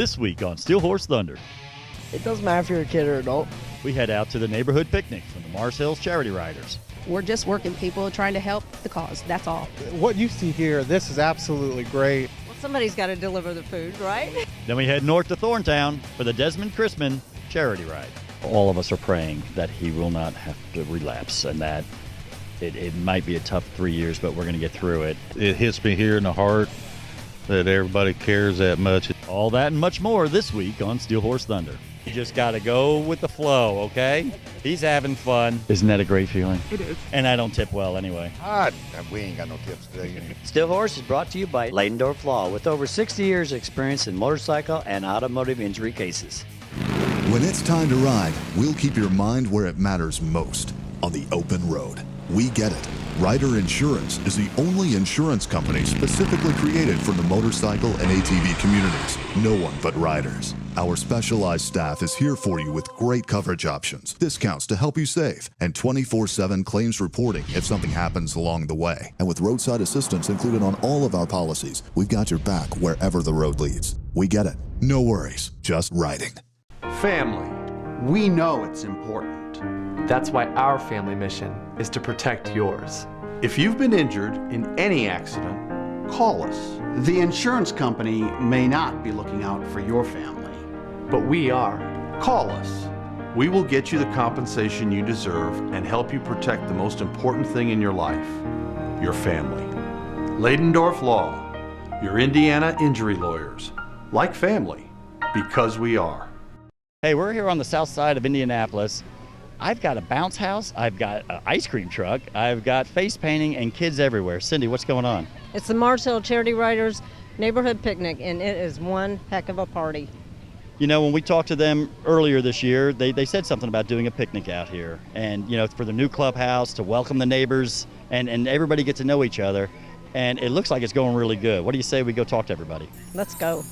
This week on Steel Horse Thunder, It doesn't matter if you're a kid or adult. we head out to the neighborhood picnic from the Mars Hills Charity Riders. We're just working people trying to help the cause. That's all. What you see here, this is absolutely great. Well, somebody's got to deliver the food, right? Then we head north to Thorntown for the Desmond Chrisman Charity Ride. All of us are praying that he will not have to relapse and that it might be a tough 3 years, but we're going to get through it. It hits me here in the heart that everybody cares that much. All that and much more this week on Steel Horse Thunder. You just got to go with the flow, okay? He's having fun. Isn't that a great feeling? It is. And I don't tip well anyway. We ain't got no tips today. Steel Horse is brought to you by Leidendorf Law with over 60 years experience in motorcycle and automotive injury cases. When it's time to ride, we'll keep your mind where it matters most, on the open road. We get it. Ryder Insurance is the only insurance company specifically created for the motorcycle and ATV communities. No one but riders. Our specialized staff is here for you with great coverage options, discounts to help you save, and 24/7 claims reporting if something happens along the way. And with roadside assistance included on all of our policies, we've got your back wherever the road leads. We get it. No worries, just riding. Family. We know it's important. That's why our family mission is to protect yours. If you've been injured in any accident, call us. The insurance company may not be looking out for your family, but we are. Call us. We will get you the compensation you deserve and help you protect the most important thing in your life, your family. Leidendorf Law, your Indiana injury lawyers. Like family, because we are. Hey, we're here on the south side of Indianapolis. I've got a bounce house, I've got an ice cream truck, I've got face painting and kids everywhere. Cindy, what's going on? It's the Mars Hill Charity Riders Neighborhood Picnic, and it is one heck of a party. You know, when we talked to them earlier this year, they said something about doing a picnic out here. And, you know, for the new clubhouse, to welcome the neighbors, and everybody get to know each other. And it looks like it's going really good. What do you say we go talk to everybody? Let's go.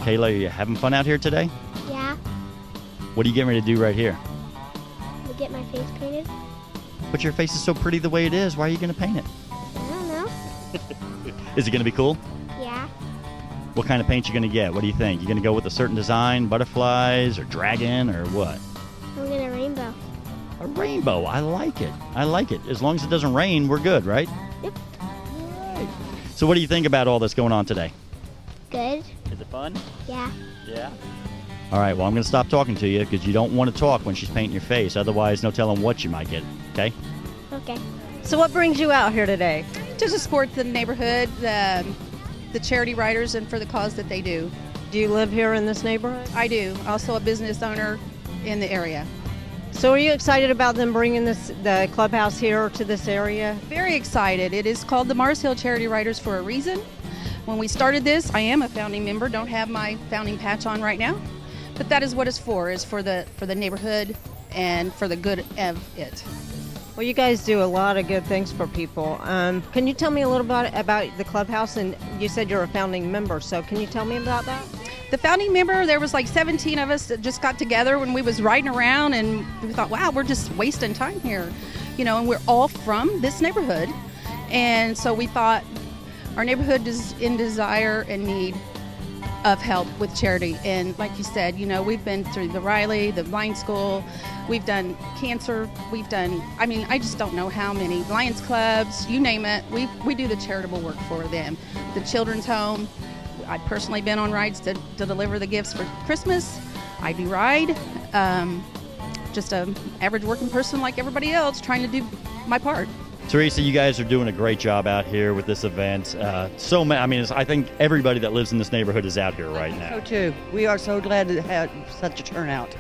Kayla, are you having fun out here today? Yeah, What are you getting ready to do right here? to get my face painted. But your face is so pretty the way it is. Why are you going to paint it? I don't know. Is it going to be cool? Yeah, What kind of paint you going to get? What do you think? You going to go with a certain design, butterflies or dragon or what? I'm gonna rainbow. A rainbow. I like it. I like it. As long as it doesn't rain, we're good, right? Yep. So what do you think about all that's going on today? Good. Is it fun? Yeah. Yeah. All right, well, I'm going to stop talking to you because you don't want to talk when she's painting your face. Otherwise, no telling what you might get, okay? Okay. So what brings you out here today? To support the neighborhood, the charity riders, and for the cause that they do. Do you live here in this neighborhood? I do. Also a business owner in the area. So are you excited about them bringing the clubhouse here to this area? Very excited. It is called the Mars Hill Charity Riders for a reason. When we started this, I am a founding member. Don't have my founding patch on right now, but that is what it's for. Is for the neighborhood and for the good of it. Well, you guys do a lot of good things for people. Can you tell me a little bit about the clubhouse? And you said you're a founding member, so can you tell me about that? The founding member, there was like 17 of us that just got together when we was riding around, and we thought, wow, we're just wasting time here, you know, and we're all from this neighborhood. And so we thought our neighborhood is in desire and need of help with charity. And like you said, you know, we've been through the Riley, the Blind School, we've done cancer, we've done, I mean, I just don't know how many, Lions Clubs, you name it, we do the charitable work for them. The children's home, I've personally been on rides to deliver the gifts for Christmas. I do ride, just an average working person like everybody else trying to do my part. Teresa, you guys are doing a great job out here with this event. I think everybody that lives in this neighborhood is out here right now. So too. We are so glad to have such a turnout.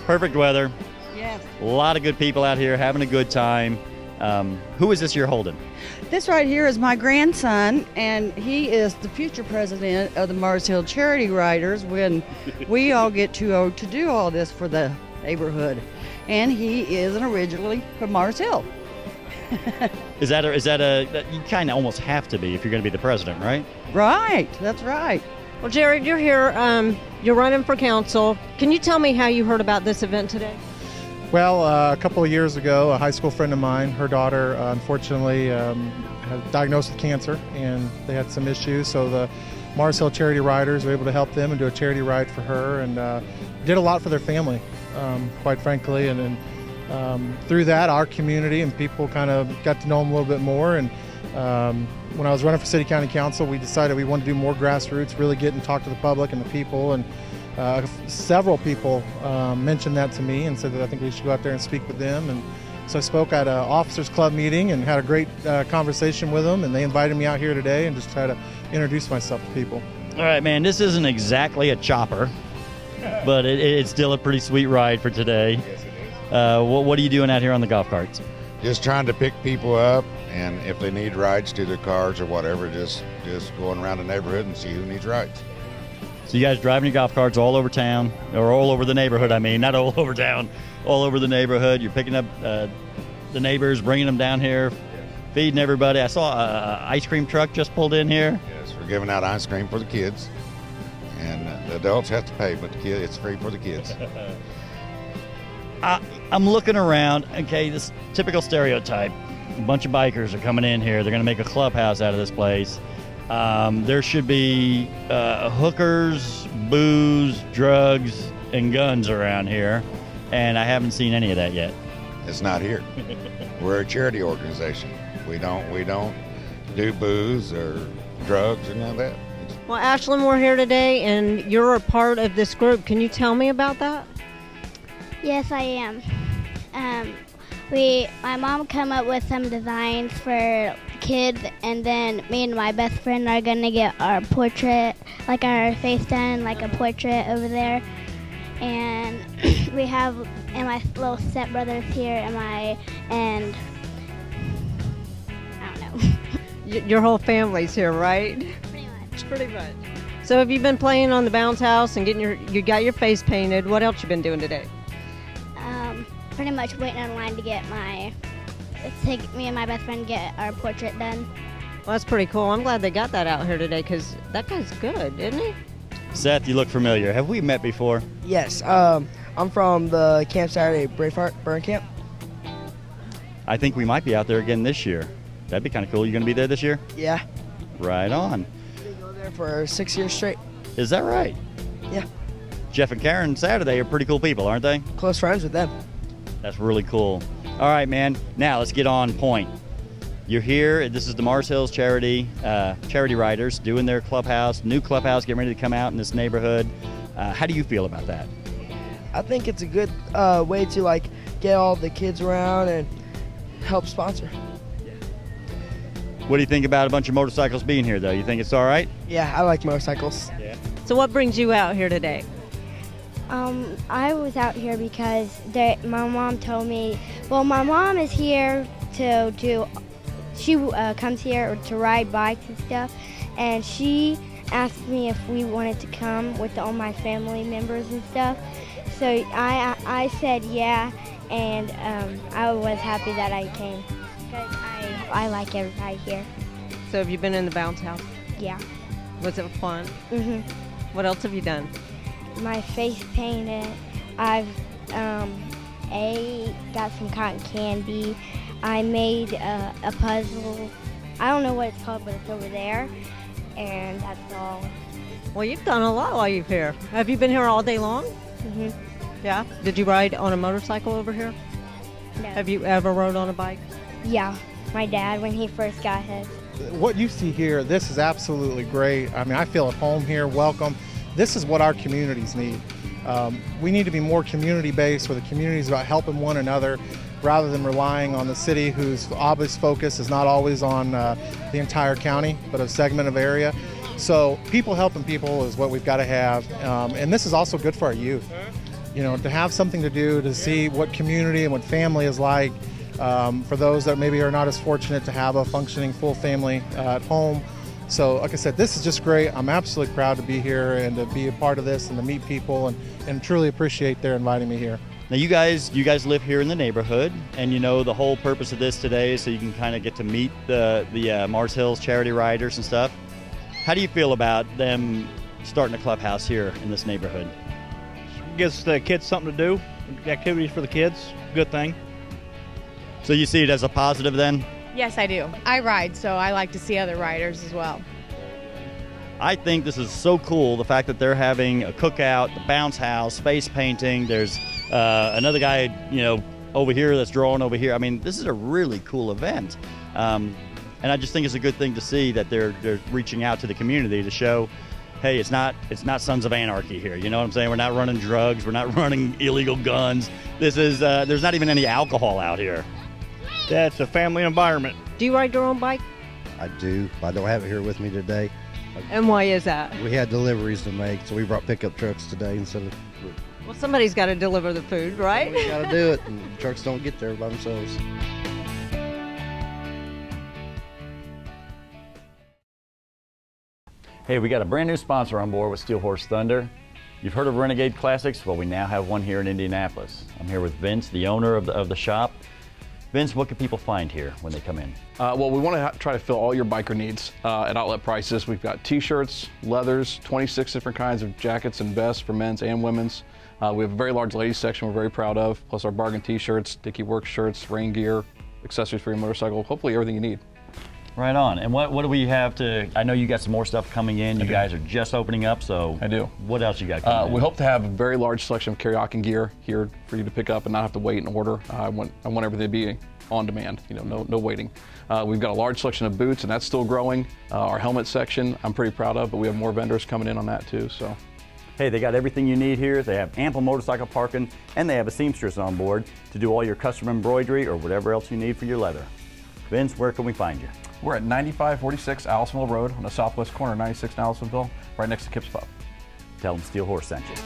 Perfect weather. Yes. A lot of good people out here having a good time. Who is this you're holding? This right here is my grandson, and he is the future president of the Mars Hill Charity Riders when we all get too old to do all this for the neighborhood. And he is originally from Mars Hill. Is that you kind of almost have to be if you're going to be the president, right? Right, that's right. Well, Jared, you're here, you're running for council. Can you tell me how you heard about this event today? Well, a couple of years ago, a high school friend of mine, her daughter, unfortunately, had diagnosed with cancer, and they had some issues. So the Mars Hill Charity Riders were able to help them and do a charity ride for her, and did a lot for their family, quite frankly. And through that, our community and people kind of got to know them a little bit more. And when I was running for City County Council, we decided we wanted to do more grassroots, really get and talk to the public and the people. And several people mentioned that to me and said that I think we should go out there and speak with them. And so I spoke at an officers club meeting and had a great conversation with them, and they invited me out here today and just try to introduce myself to people. All right, man, this isn't exactly a chopper, but it's still a pretty sweet ride for today. Yes, it is. What are you doing out here on the golf carts? Just trying to pick people up, and if they need rides to their cars or whatever, just going around the neighborhood and see who needs rides. So you guys driving your golf carts all over town, or all over the neighborhood, I mean, not all over town, all over the neighborhood. You're picking up the neighbors, bringing them down here, feeding everybody. I saw an ice cream truck just pulled in here. Yes, we're giving out ice cream for the kids, and the adults have to pay, but it's free for the kids. I'm looking around, okay, this typical stereotype. A bunch of bikers are coming in here. They're going to make a clubhouse out of this place. There should be hookers, booze, drugs, and guns around here, and I haven't seen any of that yet. It's not here. We're a charity organization. We don't do booze or drugs or none of that. Well, Ashlyn, we're here today, and you're a part of this group. Can you tell me about that? Yes, I am. My mom come up with some designs for kids, and then me and my best friend are gonna get our portrait, like our face done, like a portrait over there. And we have, and my little stepbrother's here, and I don't know. Your whole family's here, right? Pretty much. Pretty much. So have you been playing on the bounce house and you got your face painted? What else you been doing today? Pretty much waiting in line to get me and my best friend get our portrait done. Well, that's pretty cool. I'm glad they got that out here today, because that guy's good, isn't he? Seth, you look familiar. Have we met before? Yes. I'm from the Camp Saturday Braveheart Burn Camp. I think we might be out there again this year. That'd be kind of cool. You going to be there this year? Yeah. Right on. We go there for 6 years straight. Is that right? Yeah. Jeff and Karen Saturday are pretty cool people, aren't they? Close friends with them. That's really cool. All right, man. Now let's get on point. You're here. This is the Mars Hills Charity Riders doing their clubhouse, new clubhouse, getting ready to come out in this neighborhood. How do you feel about that? I think it's a good way to get all the kids around and help sponsor. What do you think about a bunch of motorcycles being here, though? You think it's all right? Yeah, I like motorcycles. Yeah. So what brings you out here today? I was out here because my mom told me, well, my mom is here she comes here to ride bikes and stuff, and she asked me if we wanted to come with all my family members and stuff. So I said yeah, and I was happy that I came because I like everybody here. So have you been in the bounce house? Yeah. Was it fun? Mhm. What else have you done? My face painted. I've got some cotton candy. I made a puzzle. I don't know what it's called, but it's over there, and that's all. Well, you've done a lot while you're here. Have you been here all day long? Mhm. Yeah. Did you ride on a motorcycle over here? No. Have you ever rode on a bike? Yeah, my dad when he first got his. What you see here, this is absolutely great. I mean, I feel at home here, welcome. This is what our communities need. We need to be more community-based, where the community is about helping one another rather than relying on the city, whose obvious focus is not always on the entire county, but a segment of area. So people helping people is what we've got to have. And this is also good for our youth. You know, to have something to do, to see what community and what family is like for those that maybe are not as fortunate to have a functioning full family at home. So like I said, this is just great. I'm absolutely proud to be here and to be a part of this and to meet people and truly appreciate their inviting me here. Now you guys live here in the neighborhood, and you know the whole purpose of this today is so you can kind of get to meet the Mars Hills Charity Riders and stuff. How do you feel about them starting a clubhouse here in this neighborhood? Gives the kids something to do, activities for the kids. Good thing. So you see it as a positive then? Yes, I do. I ride, so I like to see other riders as well. I think this is so cool, the fact that they're having a cookout, the bounce house, face painting. There's another guy, over here that's drawing over here. I mean, this is a really cool event. And I just think it's a good thing to see that they're reaching out to the community to show, hey, it's not Sons of Anarchy here. You know what I'm saying? We're not running drugs. We're not running illegal guns. This is, there's not even any alcohol out here. Yeah, it's a family environment. Do you ride your own bike? I do. I don't have it here with me today. And why is that? We had deliveries to make, so we brought pickup trucks today instead of... Well, somebody's got to deliver the food, right? We got to do it, and the trucks don't get there by themselves. Hey, we got a brand new sponsor on board with Steel Horse Thunder. You've heard of Renegade Classics? Well, we now have one here in Indianapolis. I'm here with Vince, the owner of the shop. Vince, what can people find here when they come in? Well, we want to try to fill all your biker needs at outlet prices. We've got t-shirts, leathers, 26 different kinds of jackets and vests for men's and women's. We have a very large ladies section we're very proud of, plus our bargain t-shirts, Dickie Work shirts, rain gear, accessories for your motorcycle, hopefully everything you need. Right on. And what do we have to, I know you got some more stuff coming in. You guys are just opening up, so. I do. What else you got coming in? We hope to have a very large selection of karaoke gear here for you to pick up and not have to wait and order. I want everything to be on demand, no waiting. We've got a large selection of boots, and that's still growing. Our helmet section, I'm pretty proud of, but we have more vendors coming in on that too, so. Hey, they got everything you need here. They have ample motorcycle parking, and they have a seamstress on board to do all your custom embroidery or whatever else you need for your leather. Vince, where can we find you? We're at 9546 Allisonville Road on the southwest corner of 96 and Allisonville, right next to Kip's Pub. Tell them Steel Horse sent you.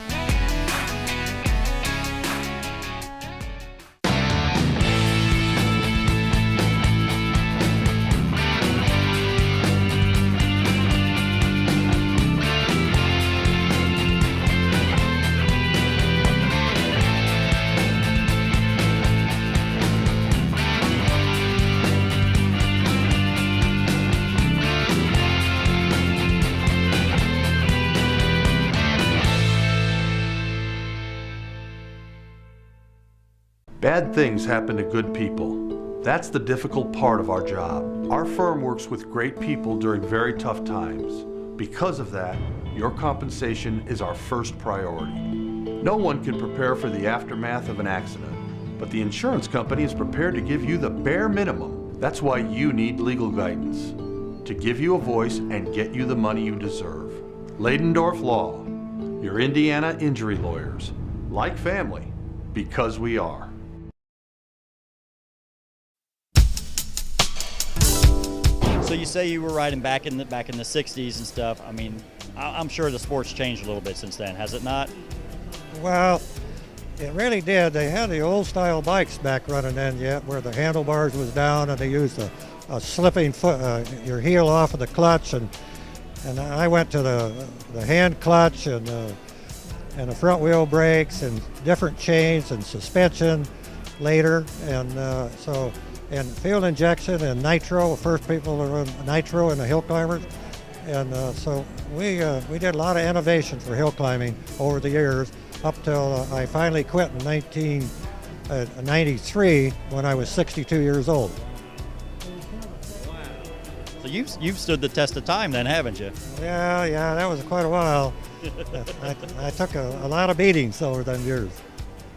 Bad things happen to good people. That's the difficult part of our job. Our firm works with great people during very tough times. Because of that, your compensation is our first priority. No one can prepare for the aftermath of an accident, but the insurance company is prepared to give you the bare minimum. That's why you need legal guidance, to give you a voice and get you the money you deserve. Leidendorf Law, your Indiana injury lawyers, like family, because we are. So you say you were riding back in the 60s and stuff. I mean, I'm sure the sport's changed a little bit since then, has it not? Well, it really did. They had the old style bikes back running then yet, where the handlebars was down and they used a slipping foot, your heel off of the clutch, and I went to the hand clutch and the front wheel brakes and different chains and suspension later, and fuel injection and nitro. First people to run nitro in the hill climbers, and so we did a lot of innovation for hill climbing over the years, up till I finally quit in 1993 when I was 62 years old. So you've stood the test of time then, haven't you? Yeah, that was quite a while. I took a lot of beatings over them years.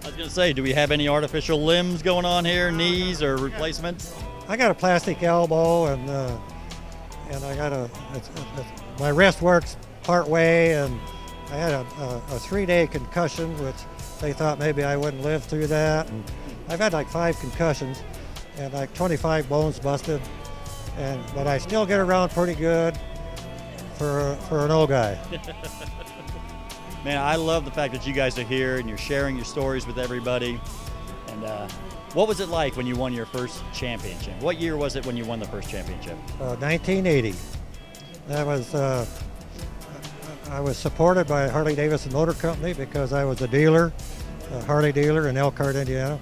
I was going to say, do we have any artificial limbs going on here, knees or replacements? I got a plastic elbow, and I got my wrist works part way, and I had a 3-day concussion, which they thought maybe I wouldn't live through that. And I've had like 5 concussions and like 25 bones busted, but I still get around pretty good for an old guy. Man, I love the fact that you guys are here and you're sharing your stories with everybody. And what was it like when you won your first championship? What year was it when you won the first championship? 1980. That was, I was supported by Harley Davidson Motor Company because I was a dealer, a Harley dealer in Elkhart, Indiana,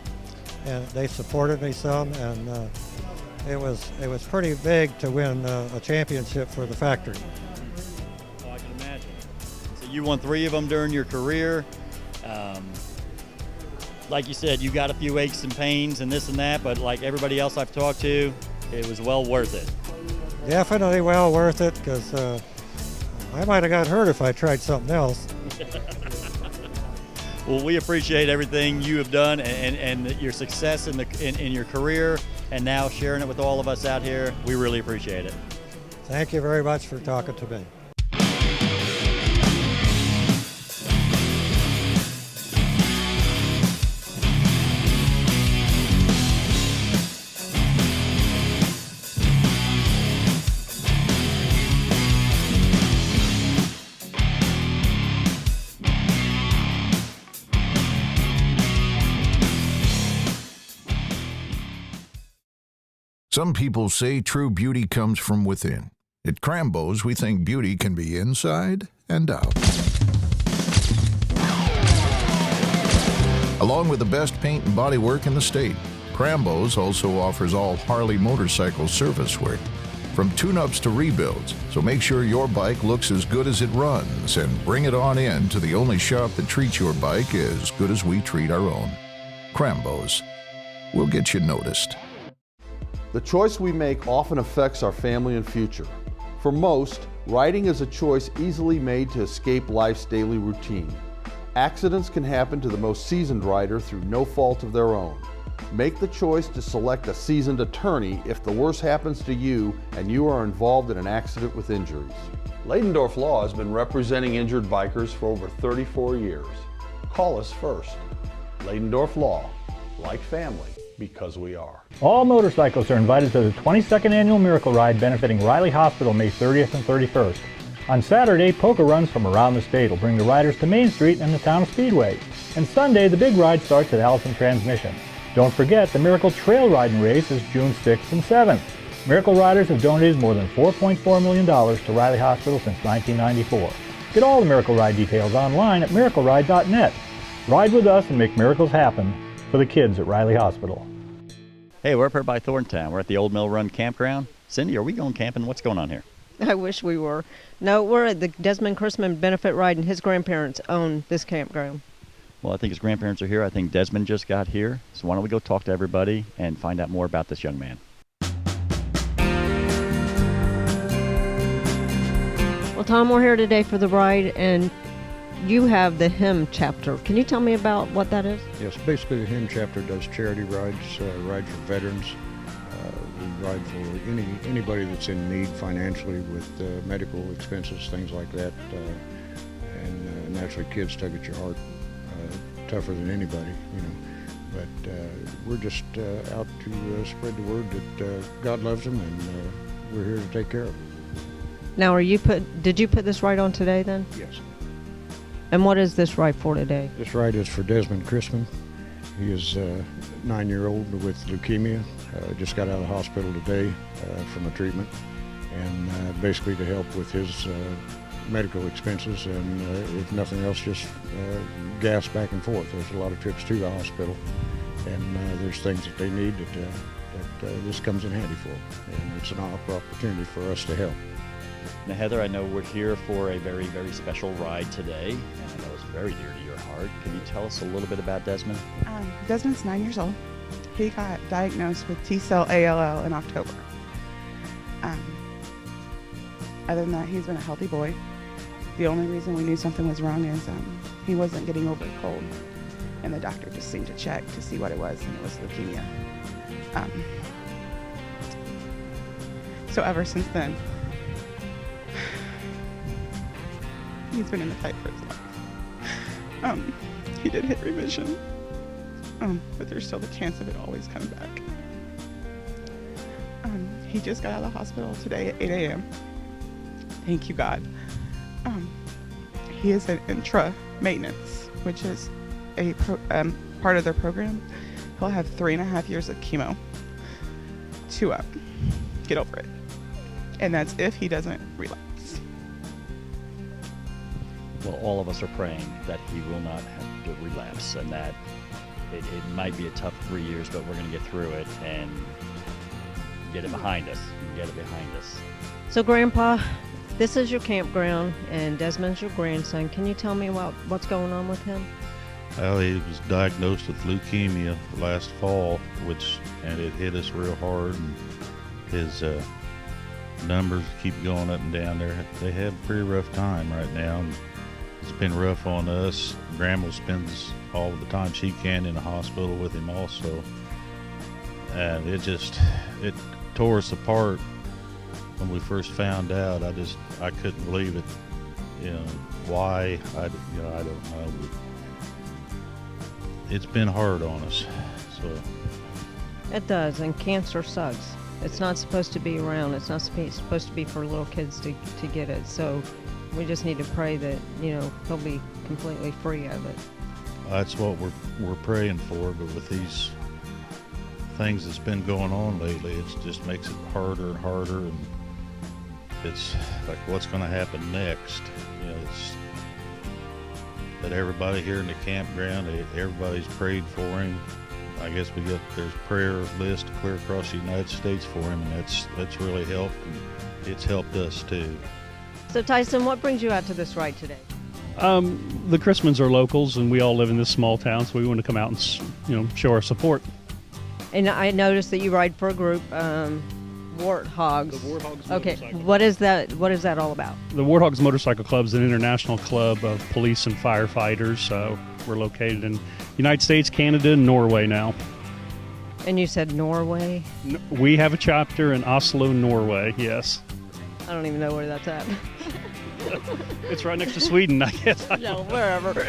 and they supported me some, and it was pretty big to win a championship for the factory. Oh, I can imagine. So you won 3 of them during your career. like you said, you got a few aches and pains and this and that, but like everybody else I've talked to, it was well worth it. Definitely well worth it, because I might have got hurt if I tried something else. Well, we appreciate everything you have done and your success in your career, and now sharing it with all of us out here. We really appreciate it. Thank you very much for talking to me. Some people say true beauty comes from within. At Krambos, we think beauty can be inside and out. Along with the best paint and bodywork in the state, Krambos also offers all Harley motorcycle service work, from tune-ups to rebuilds. So make sure your bike looks as good as it runs and bring it on in to the only shop that treats your bike as good as we treat our own. Krambos. We'll get you noticed. The choice we make often affects our family and future. For most, riding is a choice easily made to escape life's daily routine. Accidents can happen to the most seasoned rider through no fault of their own. Make the choice to select a seasoned attorney if the worst happens to you and you are involved in an accident with injuries. Leidendorf Law has been representing injured bikers for over 34 years. Call us first. Leidendorf Law, like family, because we are. All motorcyclists are invited to the 22nd Annual Miracle Ride benefiting Riley Hospital May 30th and 31st. On Saturday, polka runs from around the state will bring the riders to Main Street and the town Speedway. And Sunday, the big ride starts at Allison Transmission. Don't forget, the Miracle Trail Riding Race is June 6th and 7th. Miracle Riders have donated more than $4.4 million to Riley Hospital since 1994. Get all the Miracle Ride details online at miracleride.net. Ride with us and make miracles happen for the kids at Riley Hospital. Hey, we're up here by Thorntown. We're at the Old Mill Run Campground. Cindy, are we going camping? What's going on here? I wish we were. No, we're at the Desmond Chrisman benefit ride, and his grandparents own this campground. Well, I think his grandparents are here. I think Desmond just got here. So why don't we go talk to everybody and find out more about this young man. Well, Tom, we're here today for the ride, and you have the HIM chapter. Can you tell me about what that is? Yes, basically the HIM chapter does charity rides, ride for veterans. We ride for anybody that's in need financially with medical expenses, things like that. And naturally, kids tug at your heart tougher than anybody, you know. But we're just out to spread the word that God loves them, and we're here to take care of them. Now, did you put this ride on today then? Yes. And what is this ride for today? This ride is for Desmond Chrisman. He is a 9-year-old with leukemia. Just got out of the hospital today from a treatment, and basically to help with his medical expenses, and if nothing else, just gas back and forth. There's a lot of trips to the hospital, and there's things that they need that this comes in handy for, and it's an opportunity for us to help. Now, Heather, I know we're here for a very, very special ride today, and I know it's very dear to your heart. Can you tell us a little bit about Desmond? Desmond's 9 years old. He got diagnosed with T-cell ALL in October. Other than that, he's been a healthy boy. The only reason we knew something was wrong is he wasn't getting over a cold, and the doctor just seemed to check to see what it was, and it was leukemia. So ever since then, he's been in the fight for his life. He did hit remission, but there's still the chance of it always coming back. He just got out of the hospital today at 8 a.m. Thank you, God. He is in intra-maintenance, which is a part of their program. He'll have 3.5 years of chemo to get over it. And that's if he doesn't relapse. Well, all of us are praying that he will not have to relapse, and that it might be a tough 3 years, but we're going to get through it and get it behind us. So, Grandpa, this is your campground, and Desmond's your grandson. Can you tell me about what's going on with him? Well, he was diagnosed with leukemia last fall, and it hit us real hard, and his numbers keep going up and down. They have a pretty rough time right now, and it's been rough on us. Grandma spends all the time she can in the hospital with him also, and it tore us apart when we first found out. I couldn't believe it. Why? I don't know. It's been hard on us. So It does, and cancer sucks. It's not supposed to be around. It's not supposed to be for little kids to get it. So we just need to pray that he'll be completely free of it. That's what we're praying for. But with these things that's been going on lately, it just makes it harder and harder. And it's like, what's going to happen next? It's that everybody here in the campground, everybody's prayed for him. I guess there's prayer list clear across the United States for him, and that's really helped, and it's helped us too. So Tyson, what brings you out to this ride today? The Chrismans are locals, and we all live in this small town, so we want to come out and show our support. And I noticed that you ride for a group, Warthogs. The Warthogs Okay, Motorcycle. what is that all about? The Warthogs Motorcycle Club is an international club of police and firefighters. We're located in the United States, Canada, and Norway now. And you said Norway? We have a chapter in Oslo, Norway, yes. I don't even know where that's at. It's right next to Sweden, I guess. No, wherever.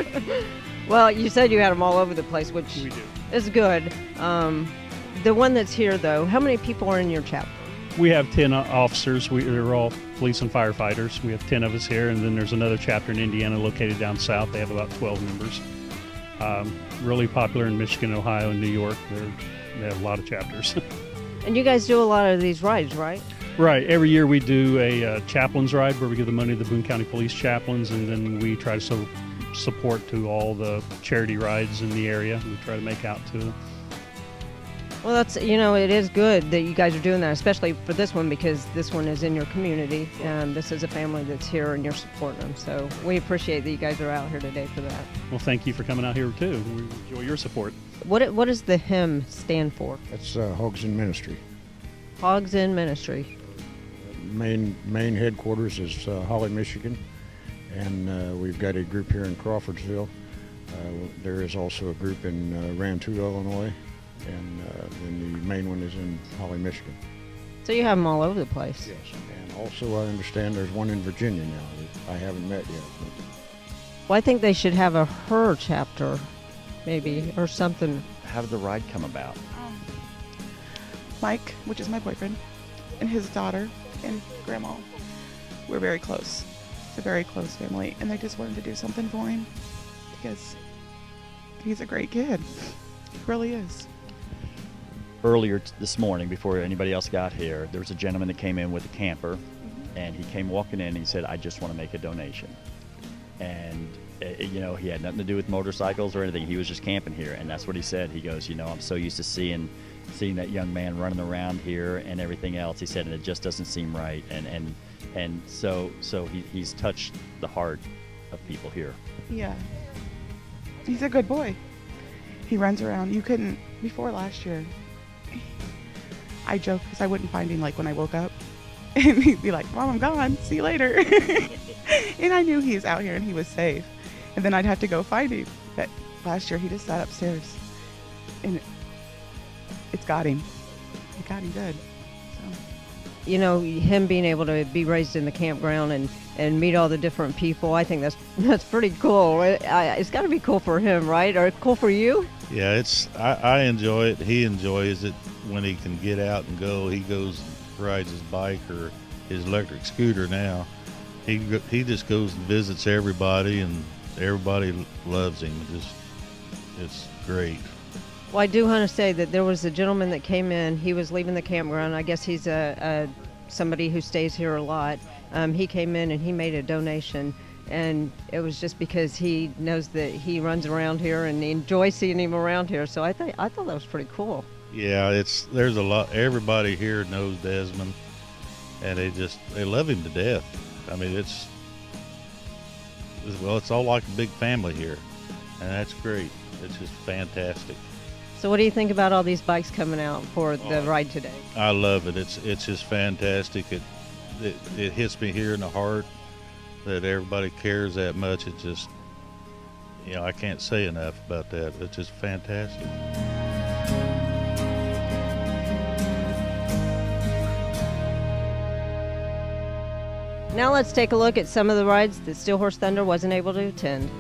Well, you said you had them all over the place, which we do. Is good. The one that's here, though, how many people are in your chapter? We have 10 officers. They're all police and firefighters. We have 10 of us here, and then there's another chapter in Indiana located down south. They have about 12 members. Really popular in Michigan, Ohio, and New York. They have a lot of chapters. And you guys do a lot of these rides, right? Right. Every year we do a chaplain's ride where we give the money to the Boone County Police chaplains, and then we try to support to all the charity rides in the area. We try to make out to them. Well, that's, it is good that you guys are doing that, especially for this one, because this one is in your community, and this is a family that's here and you're supporting them. So we appreciate that you guys are out here today for that. Well, thank you for coming out here too. We enjoy your support. What does the HIM stand for? That's Hogs in Ministry. Hogs in Ministry. Main headquarters is Holly, Michigan, and we've got a group here in Crawfordsville. There is also a group in Rantoul, Illinois, and then the main one is in Holly, Michigan. So you have them all over the place. Yes, and also I understand there's one in Virginia now that I haven't met yet. Well, I think they should have a her chapter, maybe, or something. How did the ride come about? Mike, which is my boyfriend, and his daughter and grandma, we're very close. It's a very close family, and they just wanted to do something for him because he's a great kid. He really is. Earlier this morning, before anybody else got here, there was a gentleman that came in with a camper, and he came walking in and he said, I just want to make a donation. And he had nothing to do with motorcycles or anything. He was just camping here, and that's what he said. He goes, I'm so used to seeing that young man running around here and everything else. He said, and it just doesn't seem right. And so he's touched the heart of people here. Yeah. He's a good boy. He runs around. You couldn't, before last year, I joke because I wouldn't find him like when I woke up. And he'd be like, Mom, I'm gone. See you later. And I knew he was out here and he was safe. And then I'd have to go find him. But last year he just sat upstairs. And it's got him. It got him good. So. Him being able to be raised in the campground and meet all the different people, I think that's pretty cool. It's got to be cool for him, right? Or cool for you? Yeah, I enjoy it. He enjoys it when he can get out and go. He goes and rides his bike or his electric scooter now. He just goes and visits everybody, and everybody loves him. It's great. Well, I do want to say that there was a gentleman that came in. He was leaving the campground. I guess he's somebody who stays here a lot. He came in and he made a donation, and it was just because he knows that he runs around here and he enjoys seeing him around here. So I thought that was pretty cool. Yeah, there's a lot. Everybody here knows Desmond, and they love him to death. I mean, it's all like a big family here. and that's great. It's just fantastic. So what do you think about all these bikes coming out for the ride today? I love it. It's just fantastic. It hits me here in the heart that everybody cares that much. It's just, I can't say enough about that. It's just fantastic. Now let's take a look at some of the rides that Steel Horse Thunder wasn't able to attend.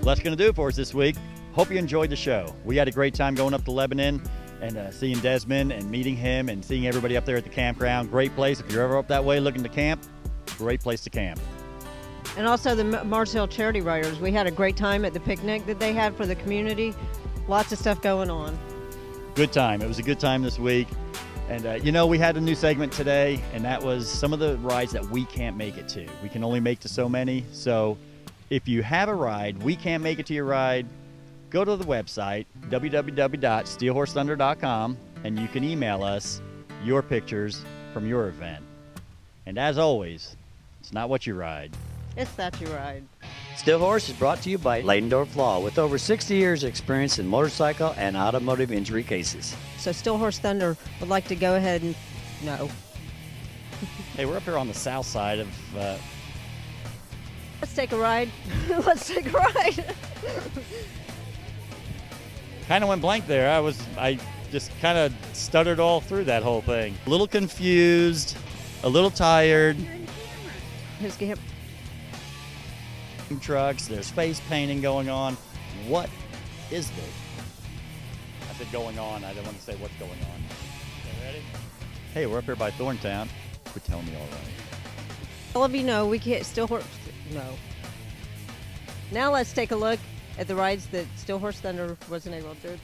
That's going to do it for us this week. Hope you enjoyed the show. We had a great time going up to Lebanon and seeing Desmond and meeting him and seeing everybody up there at the campground. Great place. If you're ever up that way looking to camp, great place to camp. And also the Mars Hill Charity Riders. We had a great time at the picnic that they had for the community. Lots of stuff going on. Good time. It was a good time this week. And we had a new segment today, and that was some of the rides that we can't make it to. We can only make to so many. So if you have a ride, we can't make it to your ride, go to the website, www.steelhorsethunder.com, and you can email us your pictures from your event. And as always, it's not what you ride. It's that you ride. Steel Horse is brought to you by Leidendorf Law, with over 60 years experience in motorcycle and automotive injury cases. So Steel Horse Thunder would like to go ahead and... No. Hey, we're up here on the south side of... Let's take a ride. Let's take a ride. Kind of went blank there. I just kind of stuttered all through that whole thing. A little confused, a little tired. His camp. Trucks, there's face painting going on. What is this? I said going on. I don't want to say what's going on. Okay, ready? Hey, we're up here by Thorntown. Quit telling me all right. All of you know we can't Steel Horse. No. Now let's take a look at the rides that Steel Horse Thunder wasn't able to do.